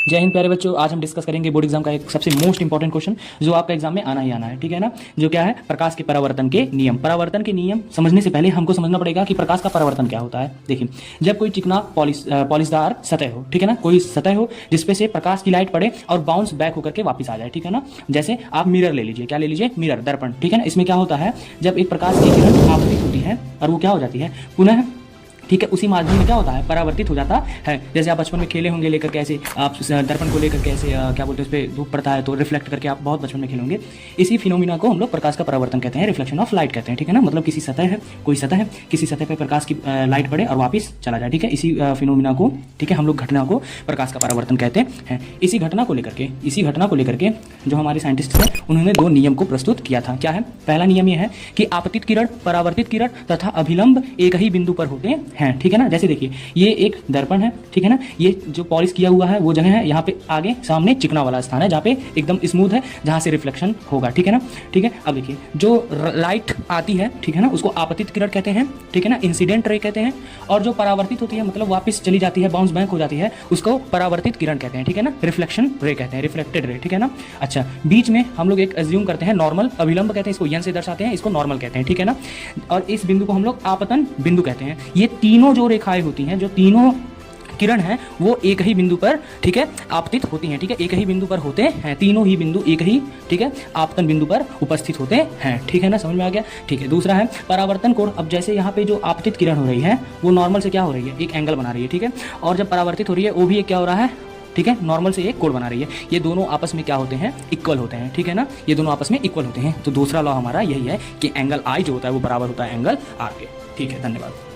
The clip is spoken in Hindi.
जय हिंद प्यारे बच्चों। आज हम डिस्कस करेंगे बोर्ड एग्जाम का एक सबसे मोस्ट इंपॉर्टेंट क्वेश्चन जो आपका एग्जाम में आना ही आना है, ठीक है ना। जो क्या है, प्रकाश के परावर्तन के नियम। परावर्तन के नियम समझने से पहले हमको समझना पड़ेगा कि प्रकाश का परावर्तन क्या होता है। देखिए, जब कोई चिकना पॉलिशदार सतह हो, ठीक है ना, कोई सतह हो जिसपे से प्रकाश की लाइट पड़े और बाउंस बैक होकर के वापस आ जाए, ठीक है ना। जैसे आप मिरर ले लीजिए, क्या ले लीजिए, मिरर, दर्पण, ठीक है ना। इसमें क्या होता है, जब एक प्रकाश की किरण आपतित होती है और वो क्या हो जाती है पुनः, ठीक है, उसी माध्यम में क्या होता है, परावर्तित हो जाता है। जैसे आप बचपन में खेले होंगे लेकर के ऐसे, आप दर्पण को लेकर के ऐसे क्या बोलते हैं, उस पर धूप पड़ता है तो रिफ्लेक्ट करके आप बहुत बचपन में खेले होंगे। इसी फिनोमिना को हम लोग प्रकाश का परावर्तन कहते हैं, रिफ्लेक्शन ऑफ लाइट कहते हैं, ठीक है ना। मतलब किसी सतह है, कोई सतह है, किसी सतह पर प्रकाश की लाइट पड़े और वापिस चला जाए, ठीक है। इसी फिनोमिना को, ठीक है, हम लोग घटना को प्रकाश का परावर्तन कहते हैं। इसी घटना को लेकर के जो हमारे साइंटिस्ट हैं उन्होंने दो नियम को प्रस्तुत किया था। क्या है, पहला नियम यह है कि आपतित किरण, परावर्तित किरण तथा अभिलंब एक ही बिंदु पर होते हैं, ठीक है ना। जैसे देखिए, ये एक दर्पण है, ठीक है ना, ये जो पॉलिश किया हुआ है वो जगह है, यहाँ पे आगे सामने चिकना वाला स्थान है जहाँ पे एकदम स्मूथ है, जहाँ से रिफ्लेक्शन होगा, ठीक है ना। ठीक है, अब देखिए, जो लाइट आती है, ठीक है ना, उसको आपतित किरण कहते हैं, ठीक है ना, इंसिडेंट रे कहते हैं। और जो परावर्तित होती है, मतलब वापस चली जाती है, बाउंस बैक हो जाती है, उसको परावर्तित किरण कहते हैं, ठीक है ना, रिफ्लेक्शन रे कहते हैं, रिफ्लेक्टेड रे, ठीक है ना। अच्छा, बीच में हम लोग एक एज्यूम करते हैं, नॉर्मल, अभिलंब कहते हैं, इसको यन से दर्शाते हैं, इसको नॉर्मल कहते हैं, ठीक है ना। और इस बिंदु को हम लोग आपतन बिंदु कहते हैं। ये तीनों जो रेखाएं होती हैं, जो तीनों किरण है, वो एक ही बिंदु पर, ठीक है, आपतित होती हैं, ठीक है, एक ही बिंदु पर होते हैं, तीनों ही बिंदु एक ही, ठीक है, आपतन बिंदु पर उपस्थित होते हैं, ठीक है ना, समझ में आ गया। ठीक है, दूसरा है परावर्तन कोण। अब जैसे यहाँ पे जो आपतित किरण हो रही है वो नॉर्मल से क्या हो रही है, एक एंगल बना रही है, ठीक है, और जब परावर्तित हो रही है वो भी एक क्या हो रहा है, ठीक है, नॉर्मल से एक कोण बना रही है। ये दोनों आपस में क्या होते हैं, इक्वल होते हैं, ठीक है ना, ये दोनों आपस में इक्वल होते हैं। तो दूसरा लॉ हमारा यही है कि एंगल आई जो होता है वो बराबर होता है एंगल आर के। ठीक है, धन्यवाद।